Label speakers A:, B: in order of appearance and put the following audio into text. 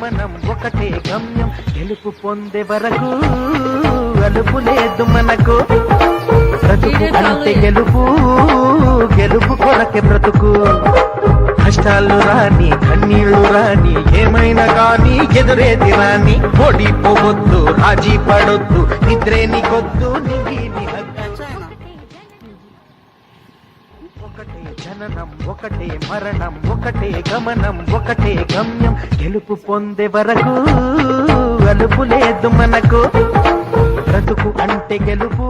A: గమనం ఒకటే గమ్యం గెలుపు పొందే వరకు అలుపు లేదు మనకు బ్రతుకు అంటే గెలుపు గెలుపు కొరకే బ్రతుకు కష్టాలు రాని కన్నీళ్లు రాని ఏమైనా గాని ఎదురేది రాని ఓడిపోవద్దు రాజీ పడొద్దు నిద్రే నీకొద్దు ఒకటే జననం ఒకటే మరణం ఒకటే గమనం ఒకటే గమ్యం గెలుపు పొందే వరకు అలుపు లేదు మనకు బ్రతుకు అంటే గెలుపు